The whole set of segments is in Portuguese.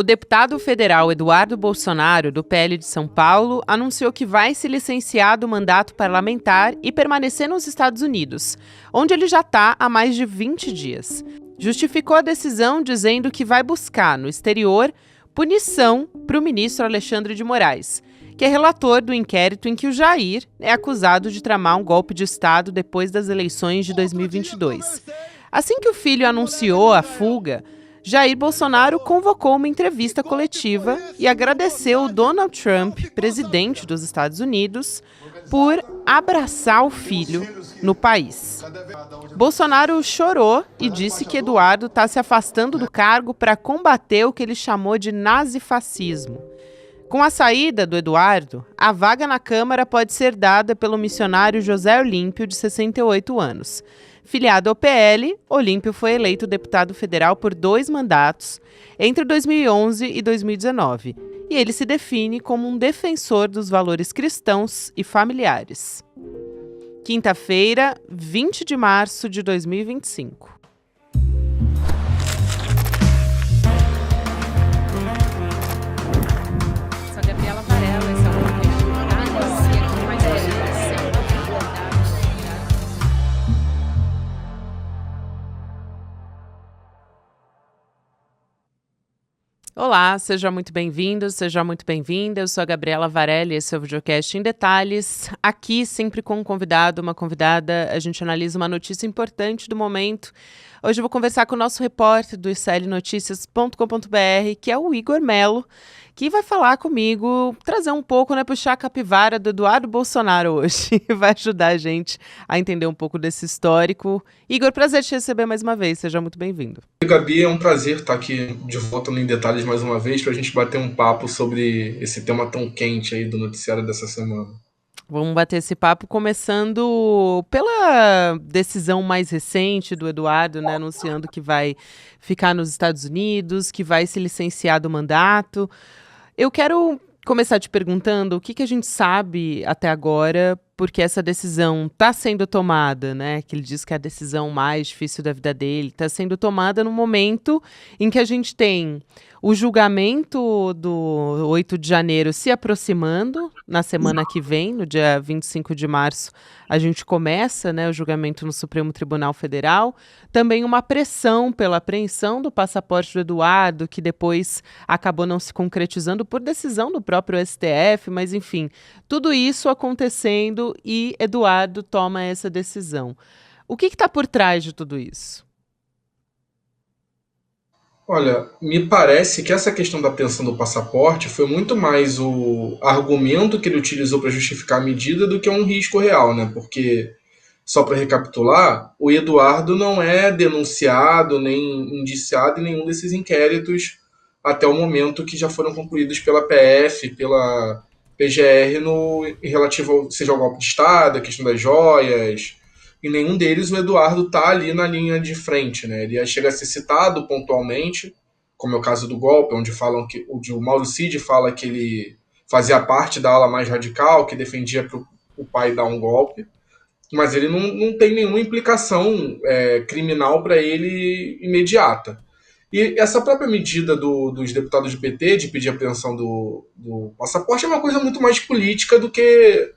O deputado federal Eduardo Bolsonaro, do PL de São Paulo, anunciou que vai se licenciar do mandato parlamentar e permanecer nos Estados Unidos, onde ele já está há mais de 20 dias. Justificou a decisão dizendo que vai buscar, no exterior, punição para o ministro Alexandre de Moraes, que é relator do inquérito em que o Jair é acusado de tramar um golpe de Estado depois das eleições de 2022. Assim que o filho anunciou a fuga, Jair Bolsonaro convocou uma entrevista coletiva e agradeceu Donald Trump, presidente dos Estados Unidos, por abraçar o filho no país. Bolsonaro chorou e disse que Eduardo está se afastando do cargo para combater o que ele chamou de nazifascismo. Com a saída do Eduardo, a vaga na Câmara pode ser dada pelo missionário José Olímpio, de 68 anos. Filiado ao PL, Olímpio foi eleito deputado federal por 2 mandatos, entre 2011 e 2019, e ele se define como um defensor dos valores cristãos e familiares. Quinta-feira, 20 de março de 2025. Olá, seja muito bem-vindo, seja muito bem-vinda. Eu sou a Gabriela Varelli, esse é o Videocast em Detalhes. Aqui, sempre com um convidado, uma convidada, a gente analisa uma notícia importante do momento. Hoje eu vou conversar com o nosso repórter do iclnoticias.com.br, que é o Igor Melo, que vai falar comigo, trazer um pouco, puxar a capivara do Eduardo Bolsonaro hoje. Vai ajudar a gente a entender um pouco desse histórico. Igor, prazer te receber mais uma vez, seja muito bem-vindo. Gabi, é um prazer estar aqui de volta no Em Detalhes mais uma vez para a gente bater um papo sobre esse tema tão quente aí do noticiário dessa semana. Vamos bater esse papo começando pela decisão mais recente do Eduardo, anunciando que vai ficar nos Estados Unidos, que vai se licenciar do mandato. Eu quero começar te perguntando o que a gente sabe até agora, porque essa decisão está sendo tomada, que ele diz que é a decisão mais difícil da vida dele, está sendo tomada no momento em que a gente tem o julgamento do 8 de janeiro se aproximando, na semana que vem, no dia 25 de março, a gente começa o julgamento no Supremo Tribunal Federal. Também uma pressão pela apreensão do passaporte do Eduardo, que depois acabou não se concretizando por decisão do próprio STF, mas enfim, tudo isso acontecendo e Eduardo toma essa decisão. O que está por trás de tudo isso? Olha, me parece que essa questão da apreensão do passaporte foi muito mais o argumento que ele utilizou para justificar a medida do que um risco real, Porque, só para recapitular, o Eduardo não é denunciado nem indiciado em nenhum desses inquéritos até o momento que já foram concluídos pela PF, pela PGR, relativo seja ao golpe de Estado, a questão das joias. Em nenhum deles o Eduardo está ali na linha de frente, Ele chega a ser citado pontualmente, como é o caso do golpe, onde o Mauro Cid fala que ele fazia parte da ala mais radical, que defendia para o pai dar um golpe, mas ele não tem nenhuma implicação criminal para ele imediata. E essa própria medida dos deputados do PT de pedir a apreensão do passaporte é uma coisa muito mais política do que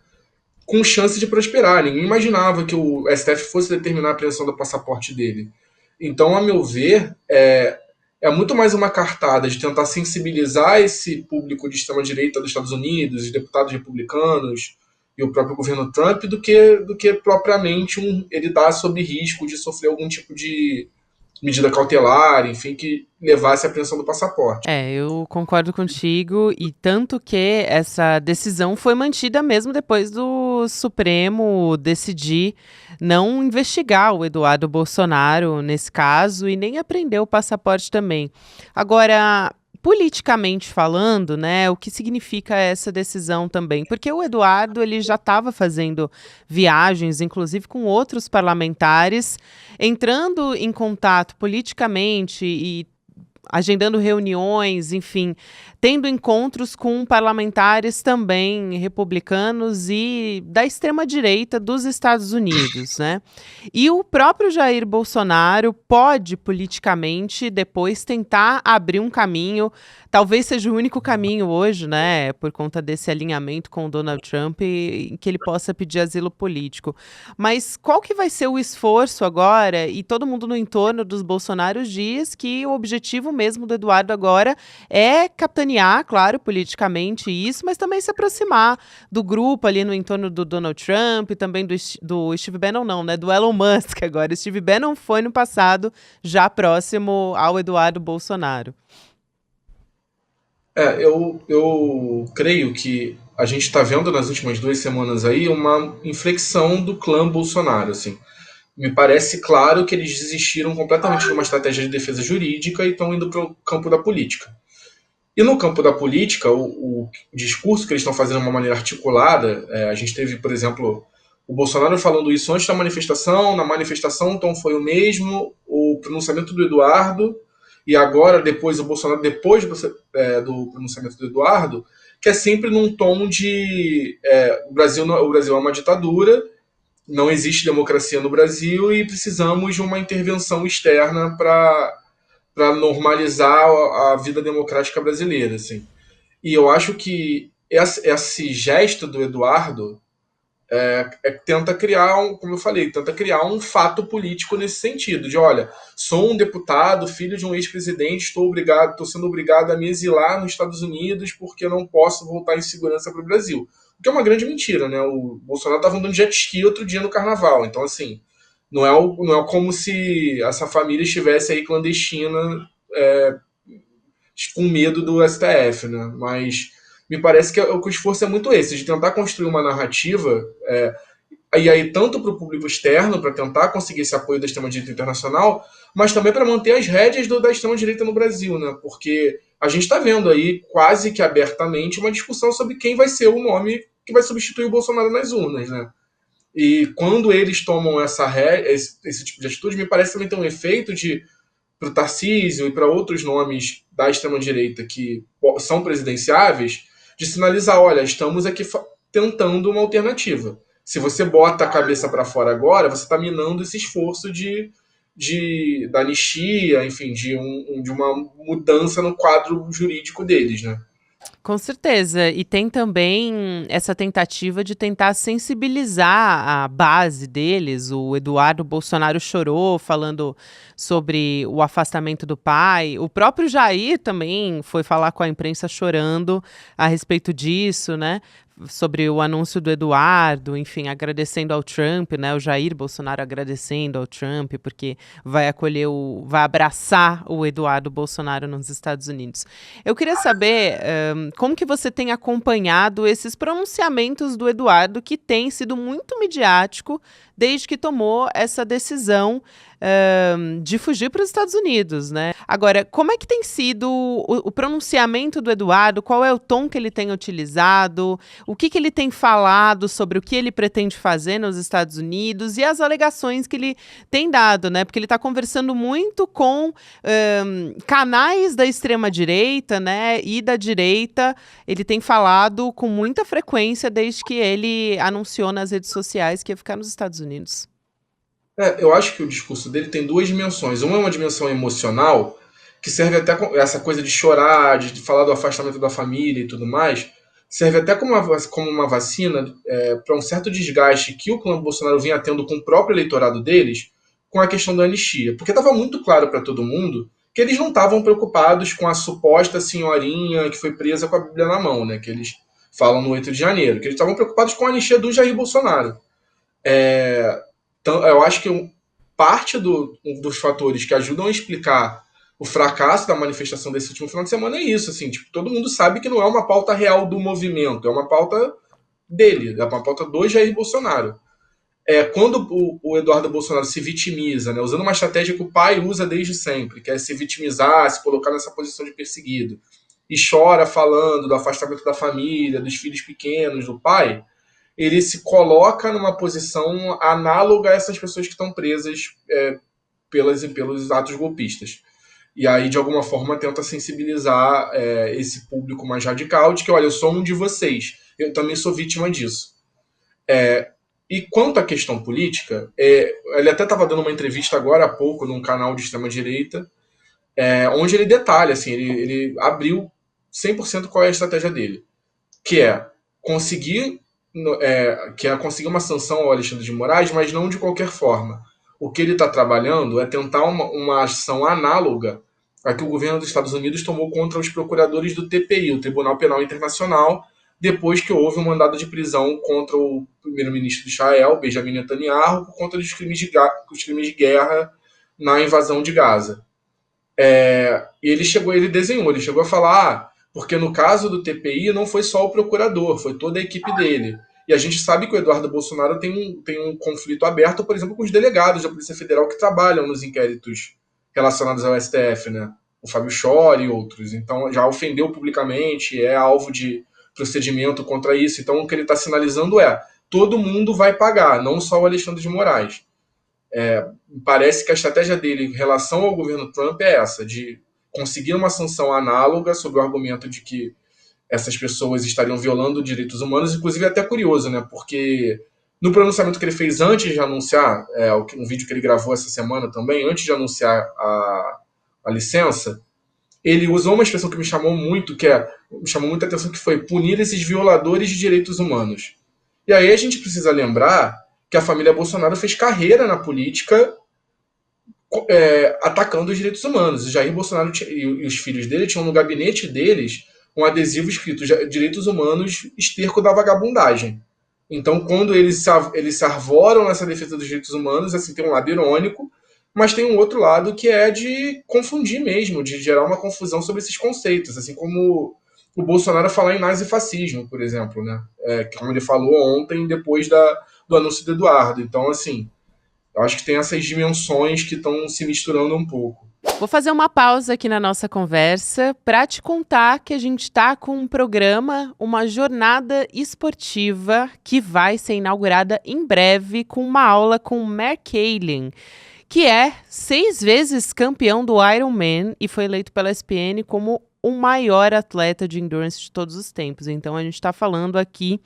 com chance de prosperar. Ninguém imaginava que o STF fosse determinar a apreensão do passaporte dele. Então, a meu ver, é muito mais uma cartada de tentar sensibilizar esse público de extrema-direita dos Estados Unidos, os deputados republicanos e o próprio governo Trump, do que propriamente ele dar sob risco de sofrer algum tipo de medida cautelar, enfim, que levasse à apreensão do passaporte. Eu concordo contigo, e tanto que essa decisão foi mantida mesmo depois do Supremo decidir não investigar o Eduardo Bolsonaro nesse caso e nem apreender o passaporte também. Agora, politicamente falando, o que significa essa decisão também? Porque o Eduardo ele já estava fazendo viagens, inclusive com outros parlamentares, entrando em contato politicamente e agendando reuniões, enfim, tendo encontros com parlamentares também republicanos e da extrema-direita dos Estados Unidos, né? E o próprio Jair Bolsonaro pode, politicamente, depois tentar abrir um caminho, talvez seja o único caminho hoje, né, por conta desse alinhamento com o Donald Trump, em que ele possa pedir asilo político. Mas qual que vai ser o esforço agora? E todo mundo no entorno dos Bolsonaros diz que o objetivo mesmo do Eduardo agora é capitanear, claro, politicamente isso, mas também se aproximar do grupo ali no entorno do Donald Trump, também do Steve Bannon, não, né, do Elon Musk agora. Steve Bannon foi no passado, já próximo ao Eduardo Bolsonaro. Eu creio que a gente está vendo nas últimas 2 semanas aí uma inflexão do clã Bolsonaro, assim. Me parece claro que eles desistiram completamente de uma estratégia de defesa jurídica e estão indo para o campo da política. E no campo da política, o discurso que eles estão fazendo de uma maneira articulada, a gente teve, por exemplo, o Bolsonaro falando isso antes da manifestação, na manifestação o tom foi o mesmo, o pronunciamento do Eduardo, e agora, depois, o Bolsonaro, depois do pronunciamento do Eduardo, que é sempre num tom de o Brasil é uma ditadura, não existe democracia no Brasil e precisamos de uma intervenção externa para normalizar a vida democrática brasileira, assim. E eu acho que esse gesto do Eduardo tenta criar como eu falei, tenta criar um fato político nesse sentido, de olha, sou um deputado, filho de um ex-presidente, estou sendo obrigado a me exilar nos Estados Unidos porque eu não posso voltar em segurança para o Brasil. O que é uma grande mentira, né? O Bolsonaro estava andando de jet ski outro dia no carnaval, então assim, não é como se essa família estivesse aí clandestina, é, com medo do STF, né? Mas me parece que o esforço é muito esse, de tentar construir uma narrativa, e aí tanto para o público externo, para tentar conseguir esse apoio da extrema-direita internacional, mas também para manter as rédeas da extrema-direita no Brasil, né? Porque a gente está vendo aí quase que abertamente uma discussão sobre quem vai ser o nome que vai substituir o Bolsonaro nas urnas, né? E quando eles tomam esse tipo de atitude, me parece também ter um efeito de para o Tarcísio e para outros nomes da extrema-direita que são presidenciáveis, de sinalizar, olha, estamos aqui tentando uma alternativa. Se você bota a cabeça para fora agora, você está minando esse esforço da anistia, enfim, de uma mudança no quadro jurídico deles, né? Com certeza. E tem também essa tentativa de tentar sensibilizar a base deles. O Eduardo Bolsonaro chorou falando sobre o afastamento do pai. O próprio Jair também foi falar com a imprensa chorando a respeito disso, né? Sobre o anúncio do Eduardo, enfim, agradecendo ao Trump, né? O Jair Bolsonaro agradecendo ao Trump, porque vai abraçar o Eduardo Bolsonaro nos Estados Unidos. Eu queria saber como que você tem acompanhado esses pronunciamentos do Eduardo, que tem sido muito midiático desde que tomou essa decisão de fugir para os Estados Unidos, né? Agora, como é que tem sido o pronunciamento do Eduardo? Qual é o tom que ele tem utilizado? O que ele tem falado sobre o que ele pretende fazer nos Estados Unidos e as alegações que ele tem dado, né? Porque ele está conversando muito com canais da extrema-direita, né? E da direita. Ele tem falado com muita frequência desde que ele anunciou nas redes sociais que ia ficar nos Estados Unidos. Eu acho que o discurso dele tem duas dimensões. Uma é uma dimensão emocional, que serve até essa coisa de chorar, de falar do afastamento da família e tudo mais, serve até como uma vacina para um certo desgaste que o clã Bolsonaro vinha tendo com o próprio eleitorado deles com a questão da anistia. Porque estava muito claro para todo mundo que eles não estavam preocupados com a suposta senhorinha que foi presa com a Bíblia na mão, né, que eles falam no 8 de janeiro, que eles estavam preocupados com a anistia do Jair Bolsonaro. Então, eu acho que parte dos fatores que ajudam a explicar o fracasso da manifestação desse último final de semana é isso. Assim, tipo, todo mundo sabe que não é uma pauta real do movimento, é uma pauta dele, é uma pauta do Jair Bolsonaro. Quando o Eduardo Bolsonaro se vitimiza, né, usando uma estratégia que o pai usa desde sempre, que é se vitimizar, se colocar nessa posição de perseguido, e chora falando do afastamento da família, dos filhos pequenos, do pai, ele se coloca numa posição análoga a essas pessoas que estão presas pelos atos golpistas. E aí, de alguma forma, tenta sensibilizar esse público mais radical de que, olha, eu sou um de vocês, eu também sou vítima disso. E quanto à questão política, ele até estava dando uma entrevista agora há pouco num canal de extrema-direita, onde ele detalha, assim, ele abriu 100% qual é a estratégia dele, que é conseguir conseguir uma sanção ao Alexandre de Moraes, mas não de qualquer forma. O que ele está trabalhando é tentar uma ação análoga a que o governo dos Estados Unidos tomou contra os procuradores do TPI, o Tribunal Penal Internacional, depois que houve um mandado de prisão contra o primeiro-ministro de Israel, Benjamin Netanyahu, por conta dos crimes de guerra na invasão de Gaza. Ele chegou a falar, porque no caso do TPI não foi só o procurador, foi toda a equipe dele. E a gente sabe que o Eduardo Bolsonaro tem um conflito aberto, por exemplo, com os delegados da Polícia Federal que trabalham nos inquéritos relacionados ao STF, né? O Fábio Chor e outros. Então já ofendeu publicamente, é alvo de procedimento contra isso. Então o que ele está sinalizando todo mundo vai pagar, não só o Alexandre de Moraes. Parece que a estratégia dele em relação ao governo Trump é essa, de conseguir uma sanção análoga sob o argumento de que essas pessoas estariam violando direitos humanos, inclusive é até curioso, né? Porque no pronunciamento que ele fez antes de anunciar, um vídeo que ele gravou essa semana também, antes de anunciar a licença, ele usou uma expressão que me chamou muita atenção, que foi punir esses violadores de direitos humanos. E aí a gente precisa lembrar que a família Bolsonaro fez carreira na política atacando os direitos humanos. O Jair Bolsonaro e os filhos dele tinham no gabinete deles um adesivo escrito Direitos Humanos, esterco da vagabundagem. Então, quando eles se arvoram nessa defesa dos direitos humanos, assim, tem um lado irônico, mas tem um outro lado que é de confundir mesmo, de gerar uma confusão sobre esses conceitos, assim como o Bolsonaro falar em nazifascismo, por exemplo, né? Como ele falou ontem, depois do anúncio do Eduardo. Então, assim, eu acho que tem essas dimensões que estão se misturando um pouco. Vou fazer uma pausa aqui na nossa conversa para te contar que a gente está com um programa, uma jornada esportiva que vai ser inaugurada em breve com uma aula com o Mark Kaelin, que é 6 vezes campeão do Ironman e foi eleito pela ESPN como o maior atleta de endurance de todos os tempos. Então a gente está falando aqui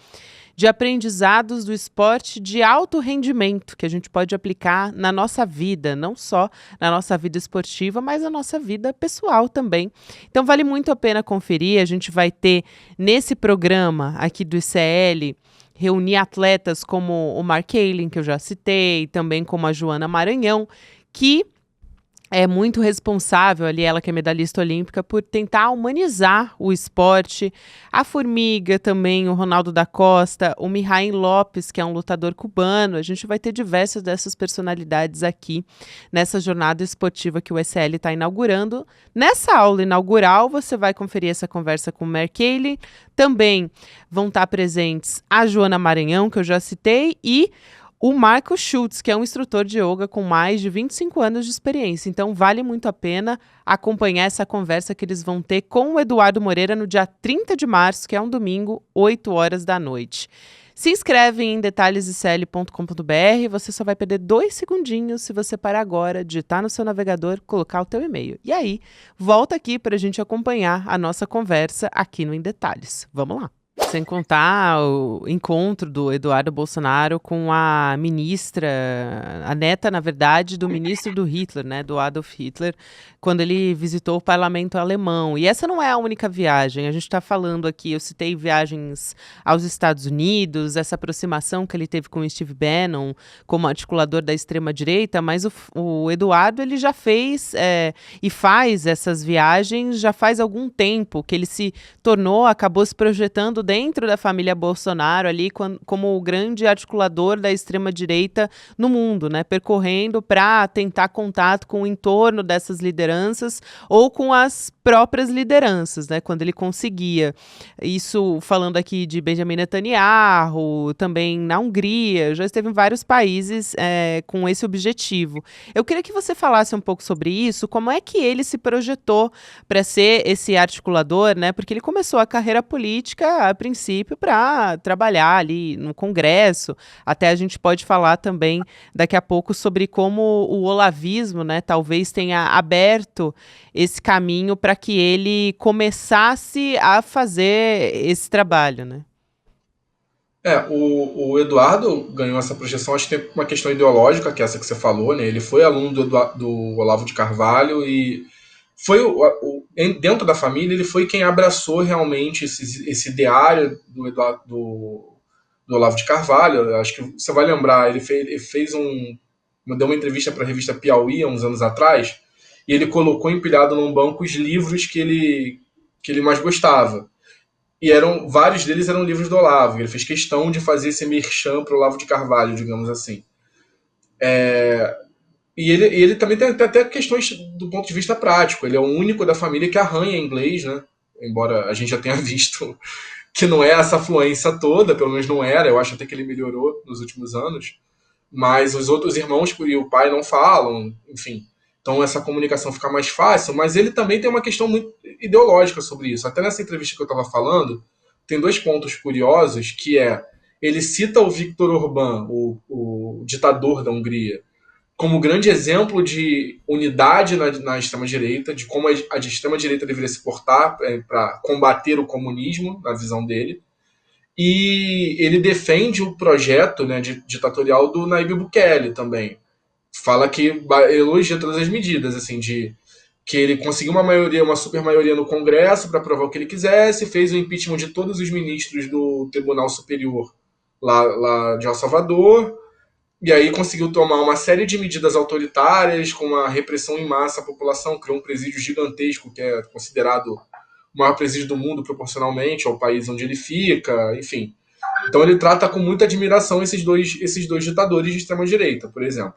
de aprendizados do esporte de alto rendimento que a gente pode aplicar na nossa vida, não só na nossa vida esportiva, mas na nossa vida pessoal também. Então vale muito a pena conferir. A gente vai ter nesse programa aqui do ICL reunir atletas como o Mark Kaelin, que eu já citei, também como a Joana Maranhão, que é muito responsável ali, ela que é medalhista olímpica, por tentar humanizar o esporte. A Formiga também, o Ronaldo da Costa, o Mihail Lopes, que é um lutador cubano. A gente vai ter diversas dessas personalidades aqui nessa jornada esportiva que o ESL está inaugurando. Nessa aula inaugural, você vai conferir essa conversa com o Mark Kaelin. Também vão estar presentes a Joana Maranhão, que eu já citei, e o Marco Schultz, que é um instrutor de yoga com mais de 25 anos de experiência. Então, vale muito a pena acompanhar essa conversa que eles vão ter com o Eduardo Moreira no dia 30 de março, que é um domingo, 8 horas da noite. Se inscreve em detalhesicl.com.br, você só vai perder 2 segundinhos se você parar agora, digitar no seu navegador, colocar o teu e-mail. E aí, volta aqui para a gente acompanhar a nossa conversa aqui no Em Detalhes. Vamos lá! Sem contar o encontro do Eduardo Bolsonaro com a ministra, a neta, na verdade, do ministro do Hitler, né, do Adolf Hitler, quando ele visitou o parlamento alemão. E essa não é a única viagem. A gente está falando aqui, eu citei viagens aos Estados Unidos, essa aproximação que ele teve com o Steve Bannon como articulador da extrema-direita, mas o Eduardo ele já fez e faz essas viagens já faz algum tempo, que ele acabou se projetando dentro da família Bolsonaro ali como o grande articulador da extrema-direita no mundo, né? Percorrendo para tentar contato com o entorno dessas lideranças ou com as próprias lideranças, né? Quando ele conseguia. Isso falando aqui de Benjamin Netanyahu, também na Hungria, já esteve em vários países com esse objetivo. Eu queria que você falasse um pouco sobre isso, como é que ele se projetou para ser esse articulador, né? Porque ele começou a carreira política, a princípio, para trabalhar ali no Congresso. Até a gente pode falar também daqui a pouco sobre como o olavismo, né, talvez tenha aberto esse caminho para que ele começasse a fazer esse trabalho, né? O Eduardo ganhou essa projeção, acho que tem uma questão ideológica, que é essa que você falou, né? Ele foi aluno do Olavo de Carvalho e foi dentro da família, ele foi quem abraçou realmente esse ideário do Olavo de Carvalho. Acho que você vai lembrar, ele fez deu uma entrevista para a revista Piauí há uns anos atrás, e ele colocou empilhado num banco os livros que ele mais gostava. E vários deles eram livros do Olavo. Ele fez questão de fazer esse merchan para o Olavo de Carvalho, digamos assim. E ele também tem até questões do ponto de vista prático. Ele é o único da família que arranha inglês, né? Embora a gente já tenha visto que não é essa fluência toda, pelo menos não era. Eu acho até que ele melhorou nos últimos anos. Mas os outros irmãos e o pai não falam, enfim. Então essa comunicação fica mais fácil, mas ele também tem uma questão muito ideológica sobre isso. Até nessa entrevista que eu estava falando, tem dois pontos curiosos, que ele cita o Viktor Orbán, o ditador da Hungria, como grande exemplo de unidade na extrema-direita, de como a extrema-direita deveria se portar para combater o comunismo, na visão dele. E ele defende o projeto, né, ditatorial do Nayib Bukele também. Fala que elogia todas as medidas, assim, de que ele conseguiu uma super maioria no Congresso para aprovar o que ele quisesse, fez o impeachment de todos os ministros do Tribunal Superior lá de El Salvador, e aí conseguiu tomar uma série de medidas autoritárias, com uma repressão em massa à população, criou um presídio gigantesco, que é considerado o maior presídio do mundo proporcionalmente ao país onde ele fica, enfim. Então ele trata com muita admiração esses dois ditadores de extrema-direita, por exemplo.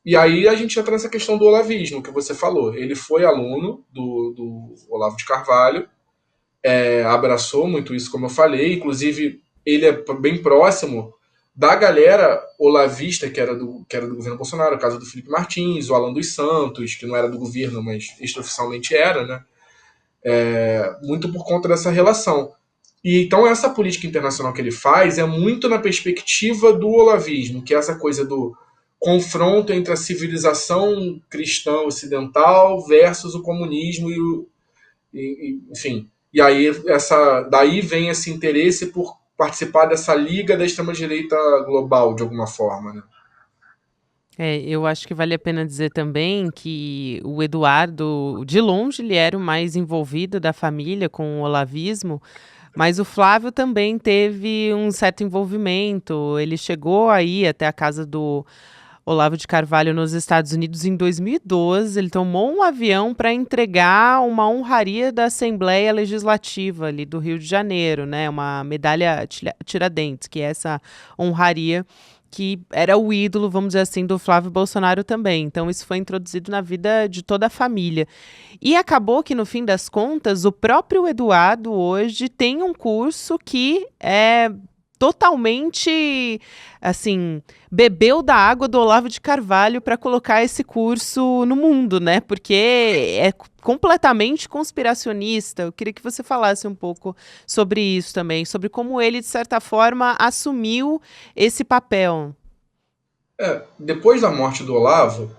E aí a gente entra nessa questão do olavismo, que você falou. Ele foi aluno do Olavo de Carvalho, abraçou muito isso, como eu falei. Inclusive, ele é bem próximo da galera olavista que era do governo Bolsonaro, o caso do Felipe Martins, o Alan dos Santos, que não era do governo, mas extraoficialmente era, né? Muito por conta dessa relação. E então essa política internacional que ele faz é muito na perspectiva do olavismo, que é essa coisa do confronto entre a civilização cristã ocidental versus o comunismo enfim. E aí daí vem esse interesse por participar dessa liga da extrema-direita global, de alguma forma, né? Eu acho que vale a pena dizer também que o Eduardo, de longe, ele era o mais envolvido da família com o olavismo, mas o Flávio também teve um certo envolvimento. Ele chegou aí até a casa do Olavo de Carvalho nos Estados Unidos em 2012. Ele tomou um avião para entregar uma honraria da Assembleia Legislativa ali do Rio de Janeiro, né? Uma medalha Tiradentes, que é essa honraria que era o ídolo, vamos dizer assim, do Flávio Bolsonaro também. Então, isso foi introduzido na vida de toda a família. E acabou que, no fim das contas, o próprio Eduardo hoje tem um curso que é totalmente, assim, bebeu da água do Olavo de Carvalho para colocar esse curso no mundo, né? Porque é completamente conspiracionista. Eu queria que você falasse um pouco sobre isso também, sobre como ele, de certa forma, assumiu esse papel. Depois da morte do Olavo,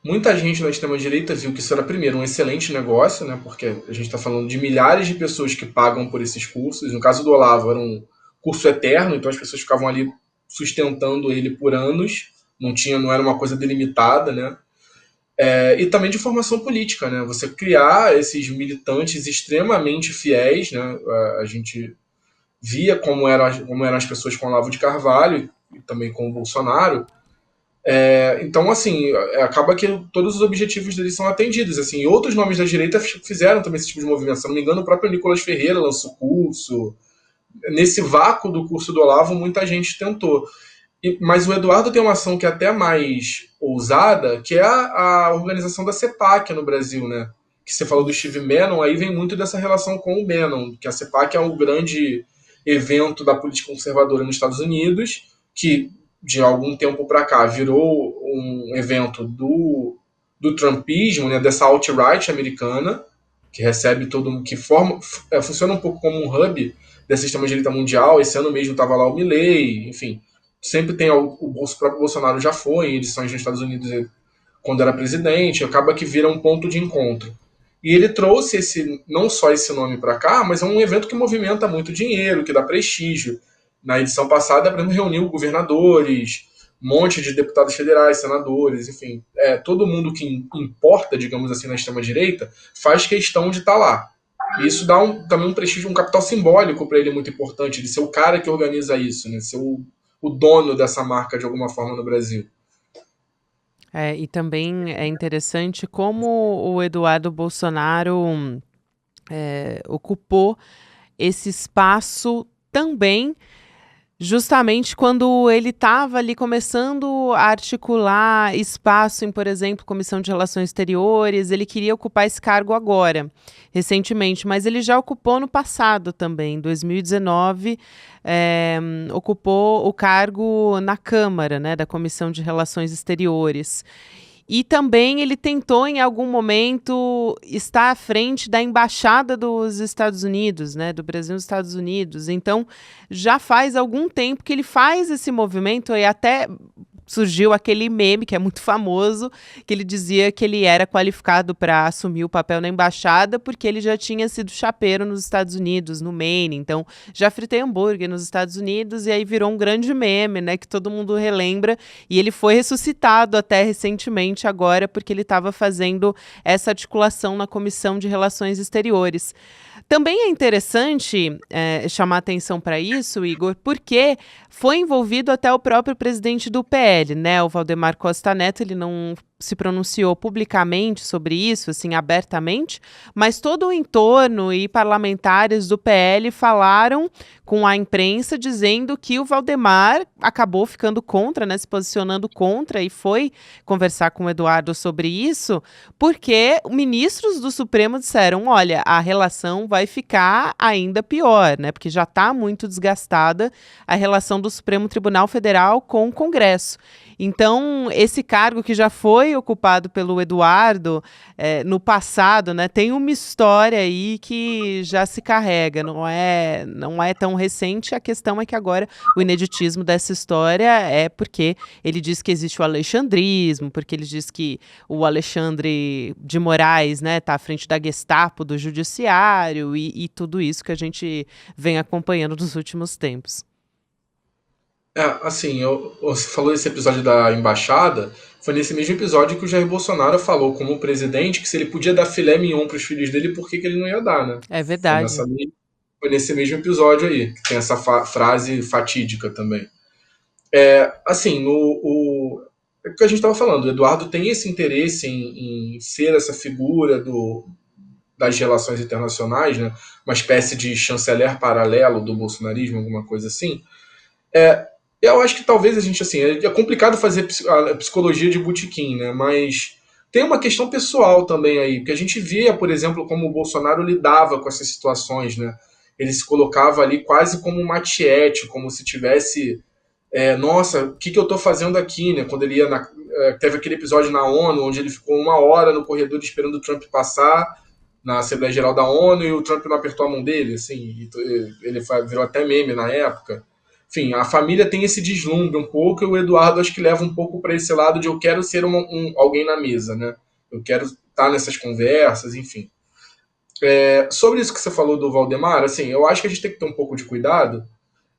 muita gente na extrema-direita viu que isso era, primeiro, um excelente negócio, né? Porque a gente está falando de milhares de pessoas que pagam por esses cursos. No caso do Olavo, era um curso eterno, então as pessoas ficavam ali sustentando ele por anos, não era uma coisa delimitada, né? E também de formação política, né? Você criar esses militantes extremamente fiéis, né? A gente via como eram as pessoas com o Olavo de Carvalho e também com o Bolsonaro. Então, assim, acaba que todos os objetivos deles são atendidos. Assim, e outros nomes da direita fizeram também esse tipo de movimento. Se não me engano, o próprio Nicolas Ferreira lançou curso. Nesse vácuo do curso do Olavo, muita gente tentou. Mas o Eduardo tem uma ação que é até mais ousada, que é a organização da CEPAC no Brasil, né? Que você falou do Steve Bannon, aí vem muito dessa relação com o Bannon, que a CEPAC é um grande evento da política conservadora nos Estados Unidos, que de algum tempo para cá virou um evento do trumpismo, né? Dessa alt-right americana, que recebe todo mundo, funciona um pouco como um hub dessa extrema-direita mundial. Esse ano mesmo estava lá o Milei, enfim. Sempre tem o próprio Bolsonaro já foi em edições nos Estados Unidos quando era presidente, acaba que vira um ponto de encontro. E ele trouxe não só esse nome para cá, mas é um evento que movimenta muito dinheiro, que dá prestígio. Na edição passada, por exemplo, reuniu governadores, um monte de deputados federais, senadores, enfim, todo mundo que importa, digamos assim, na extrema-direita, faz questão de estar lá. E isso dá também um prestígio, um capital simbólico para ele muito importante, de ser o cara que organiza isso, né? Ser o dono dessa marca de alguma forma no Brasil. E também é interessante como o Eduardo Bolsonaro ocupou esse espaço também, justamente quando ele estava ali começando a articular espaço em, por exemplo, Comissão de Relações Exteriores. Ele queria ocupar esse cargo agora, recentemente, mas ele já ocupou no passado também. Em 2019, ocupou o cargo na Câmara, né, da Comissão de Relações Exteriores. E também ele tentou, em algum momento, estar à frente da Embaixada dos Estados Unidos, né, do Brasil nos Estados Unidos. Então, já faz algum tempo que ele faz esse movimento, e até surgiu aquele meme, que é muito famoso, que ele dizia que ele era qualificado para assumir o papel na embaixada porque ele já tinha sido chapeiro nos Estados Unidos, no Maine. Então, já fritei hambúrguer nos Estados Unidos, e aí virou um grande meme, né, que todo mundo relembra. E ele foi ressuscitado até recentemente agora, porque ele estava fazendo essa articulação na Comissão de Relações Exteriores. Também é interessante chamar atenção para isso, Igor, porque foi envolvido até o próprio presidente do PL, né, o Valdemar Costa Neto. Ele não se pronunciou publicamente sobre isso, assim, abertamente, mas todo o entorno e parlamentares do PL falaram com a imprensa dizendo que o Valdemar acabou ficando contra, né, se posicionando contra, e foi conversar com o Eduardo sobre isso, porque ministros do Supremo disseram: olha, a relação vai ficar ainda pior, né, porque já está muito desgastada a relação do Supremo Tribunal Federal com o Congresso. Então, esse cargo que já foi ocupado pelo Eduardo no passado, né, tem uma história aí que já se carrega, não é tão recente. A questão é que agora o ineditismo dessa história é porque ele diz que existe o alexandrismo, porque ele diz que o Alexandre de Moraes, né, está à frente da Gestapo, do Judiciário, e tudo isso que a gente vem acompanhando nos últimos tempos. Assim, você falou desse episódio da embaixada, foi nesse mesmo episódio que o Jair Bolsonaro falou como presidente que se ele podia dar filé mignon para os filhos dele, por que ele não ia dar, né? É verdade. Foi nesse mesmo episódio aí, que tem essa frase fatídica também. Assim, é o que a gente estava falando, o Eduardo tem esse interesse em ser essa figura das relações internacionais, né? Uma espécie de chanceler paralelo do bolsonarismo, alguma coisa assim. Eu acho que talvez a gente, assim, é complicado fazer a psicologia de botequim, né? Mas tem uma questão pessoal também aí, porque a gente via, por exemplo, como o Bolsonaro lidava com essas situações, né? Ele se colocava ali quase como uma tiete, como se tivesse, nossa, o que eu tô fazendo aqui, né? Quando ele ia teve aquele episódio na ONU, onde ele ficou 1 hora no corredor esperando o Trump passar na Assembleia Geral da ONU, e o Trump não apertou a mão dele, assim, ele virou até meme na época. Enfim, a família tem esse deslumbre um pouco, e o Eduardo acho que leva um pouco para esse lado de eu quero ser alguém na mesa, né? Eu quero estar nessas conversas, enfim. Sobre isso que você falou do Valdemar, assim, eu acho que a gente tem que ter um pouco de cuidado.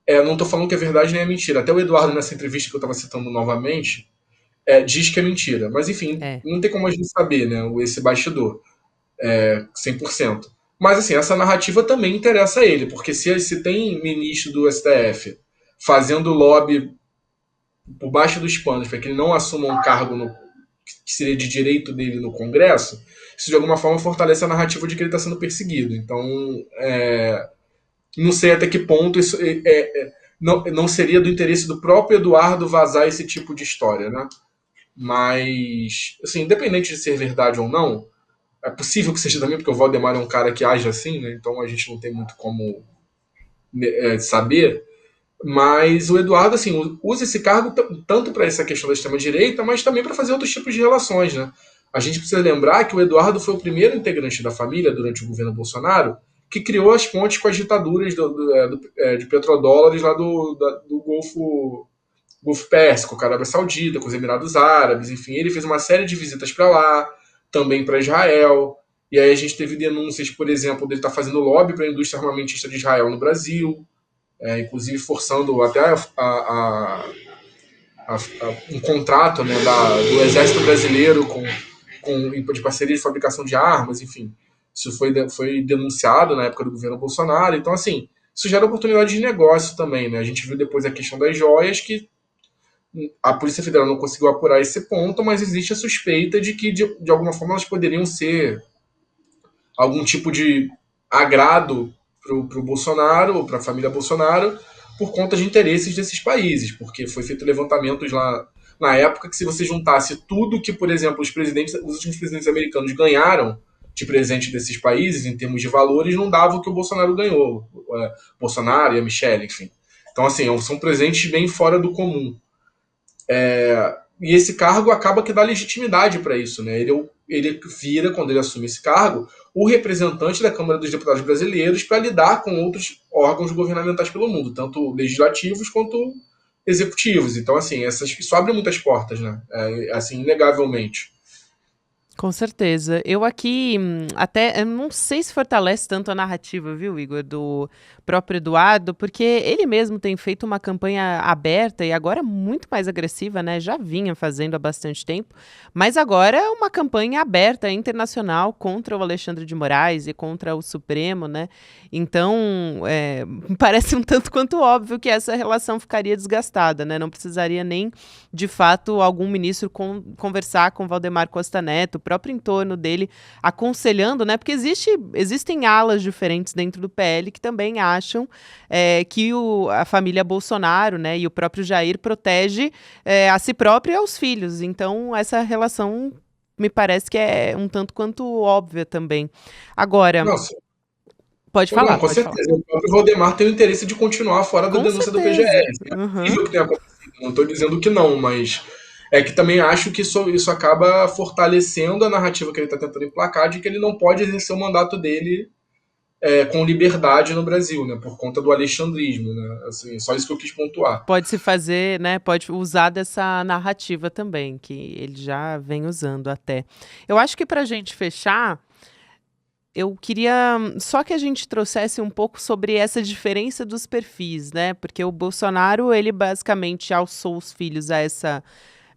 Não estou falando que é verdade nem é mentira. Até o Eduardo, nessa entrevista que eu estava citando novamente, diz que é mentira. Mas, enfim, não tem como a gente saber, né? Esse bastidor. 100%. Mas, assim, essa narrativa também interessa a ele, porque se tem ministro do STF fazendo lobby por baixo dos panos para que ele não assuma um cargo que seria de direito dele no Congresso, isso de alguma forma fortalece a narrativa de que ele está sendo perseguido. Então, não sei até que ponto isso não seria do interesse do próprio Eduardo vazar esse tipo de história, né? Mas, assim, independente de ser verdade ou não, é possível que seja também, porque o Valdemar é um cara que age assim, né? Então a gente não tem muito como saber. Mas o Eduardo, assim, usa esse cargo tanto para essa questão da extrema-direita, mas também para fazer outros tipos de relações, né? A gente precisa lembrar que o Eduardo foi o primeiro integrante da família durante o governo Bolsonaro que criou as pontes com as ditaduras de petrodólares lá do Golfo Pérsico, com a Arábia Saudita, com os Emirados Árabes, enfim, ele fez uma série de visitas para lá, também para Israel, e aí a gente teve denúncias, por exemplo, dele estar fazendo lobby para a indústria armamentista de Israel no Brasil, inclusive forçando até um contrato, né, do Exército Brasileiro de parceria de fabricação de armas, enfim. Isso foi denunciado na época do governo Bolsonaro. Então, assim, isso gera oportunidade de negócio também, né? A gente viu depois a questão das joias, que a Polícia Federal não conseguiu apurar esse ponto, mas existe a suspeita de que, de alguma forma, elas poderiam ser algum tipo de agrado para o Bolsonaro, ou para a família Bolsonaro, por conta de interesses desses países, porque foi feito levantamentos lá na época que, se você juntasse tudo que, por exemplo, os últimos presidentes americanos ganharam de presente desses países, em termos de valores, não dava o que o Bolsonaro ganhou. Bolsonaro e a Michelle, enfim. Então, assim, são presentes bem fora do comum. E esse cargo acaba que dá legitimidade para isso, né? Ele vira, quando ele assume esse cargo, o representante da Câmara dos Deputados brasileiros para lidar com outros órgãos governamentais pelo mundo, tanto legislativos quanto executivos. Então, assim, isso abre muitas portas, né? Assim, inegavelmente. Com certeza. Eu aqui, até, eu não sei se fortalece tanto a narrativa, viu, Igor, do próprio Eduardo, porque ele mesmo tem feito uma campanha aberta e agora muito mais agressiva, né? Já vinha fazendo há bastante tempo, mas agora é uma campanha aberta internacional contra o Alexandre de Moraes e contra o Supremo, né? Então, me parece um tanto quanto óbvio que essa relação ficaria desgastada, né? Não precisaria nem, de fato, algum ministro conversar com Valdemar Costa Neto, o próprio entorno dele, aconselhando, né? Porque existem alas diferentes dentro do PL que também acham que a família Bolsonaro, né, e o próprio Jair protege a si próprio e aos filhos. Então, essa relação me parece que é um tanto quanto óbvia também. Agora, Nossa, pode não, falar, com pode falar. certeza. O próprio Valdemar tem o interesse de continuar fora da Com denúncia do certeza. PGR. É Uhum. possível que tenha acontecido, não estou dizendo que não, mas é que também acho que isso acaba fortalecendo a narrativa que ele está tentando emplacar de que ele não pode exercer o mandato dele com liberdade no Brasil, né, por conta do alexandrismo, né, assim, só isso que eu quis pontuar. Pode se fazer, né? Pode usar dessa narrativa também, que ele já vem usando até. Eu acho que para a gente fechar, eu queria só que a gente trouxesse um pouco sobre essa diferença dos perfis, né? Porque o Bolsonaro, ele basicamente alçou os filhos a essa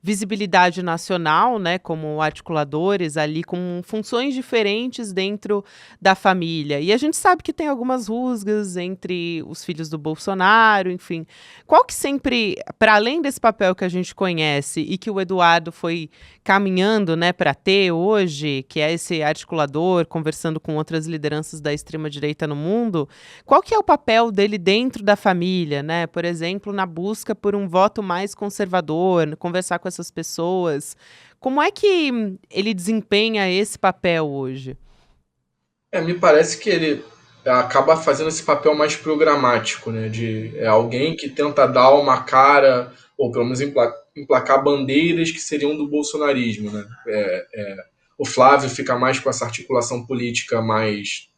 visibilidade nacional, né, como articuladores ali com funções diferentes dentro da família. E a gente sabe que tem algumas rusgas entre os filhos do Bolsonaro, enfim. Qual que sempre, para além desse papel que a gente conhece e que o Eduardo foi caminhando, né, para ter hoje, que é esse articulador conversando com outras lideranças da extrema direita no mundo, qual que é o papel dele dentro da família, né? Por exemplo, na busca por um voto mais conservador, conversar com essas pessoas. Como é que ele desempenha esse papel hoje? Me parece que ele acaba fazendo esse papel mais programático, né, de alguém que tenta dar uma cara, ou pelo menos emplacar bandeiras que seriam do bolsonarismo, né. O Flávio fica mais com essa articulação política mais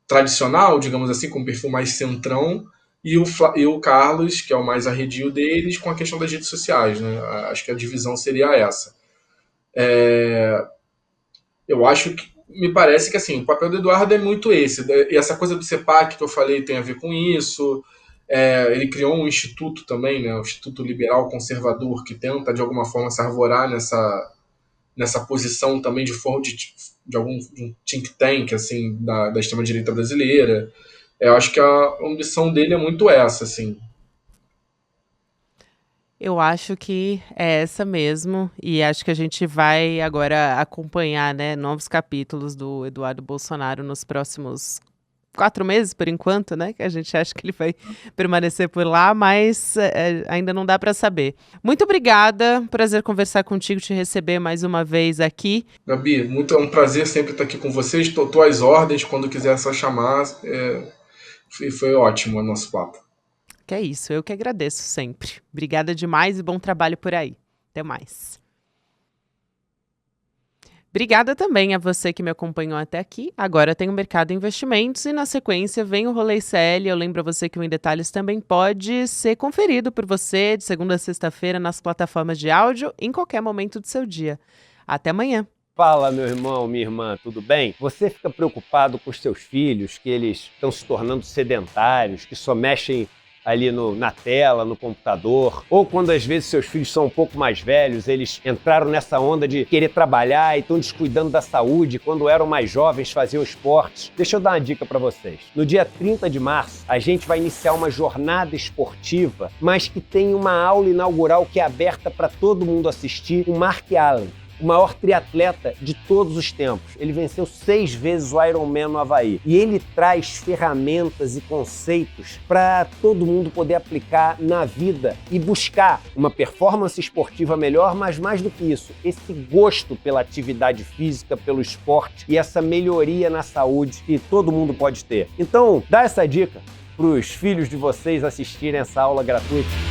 tradicional, digamos assim, com um perfil mais centrão, e o Carlos, que é o mais arredio deles, com a questão das redes sociais, né. Acho que a divisão seria essa. Eu acho que me parece que assim, o papel do Eduardo é muito esse. E essa coisa do CEPAC que eu falei tem a ver com isso. Ele criou um instituto também, né, o Instituto Liberal Conservador, que tenta de alguma forma se arvorar nessa posição também de um think tank assim da extrema direita brasileira. Eu acho que a ambição dele é muito essa, assim. Eu acho que é essa mesmo, e acho que a gente vai agora acompanhar, né, novos capítulos do Eduardo Bolsonaro nos próximos 4 meses, por enquanto, né, que a gente acha que ele vai permanecer por lá, mas ainda não dá para saber. Muito obrigada, prazer conversar contigo, te receber mais uma vez aqui. Gabi, é um prazer sempre estar aqui com vocês. Estou às ordens, quando quiser só chamar. Foi ótimo o nosso papo. Que é isso, eu que agradeço sempre. Obrigada demais e bom trabalho por aí. Até mais. Obrigada também a você que me acompanhou até aqui. Agora tem o Mercado Investimentos e na sequência vem o Rolê ICL. Eu lembro a você que o Em Detalhes também pode ser conferido por você de segunda a sexta-feira nas plataformas de áudio em qualquer momento do seu dia. Até amanhã! Fala, meu irmão, minha irmã, tudo bem? Você fica preocupado com os seus filhos, que eles estão se tornando sedentários, que só mexem ali na tela, no computador, ou quando às vezes seus filhos são um pouco mais velhos, eles entraram nessa onda de querer trabalhar e estão descuidando da saúde, quando eram mais jovens faziam esportes. Deixa eu dar uma dica para vocês. No dia 30 de março, a gente vai iniciar uma jornada esportiva, mas que tem uma aula inaugural que é aberta para todo mundo assistir, o Mark Allen, o maior triatleta de todos os tempos. Ele venceu 6 vezes o Ironman no Havaí. E ele traz ferramentas e conceitos para todo mundo poder aplicar na vida e buscar uma performance esportiva melhor, mas mais do que isso, esse gosto pela atividade física, pelo esporte e essa melhoria na saúde que todo mundo pode ter. Então, dá essa dica para os filhos de vocês assistirem essa aula gratuita.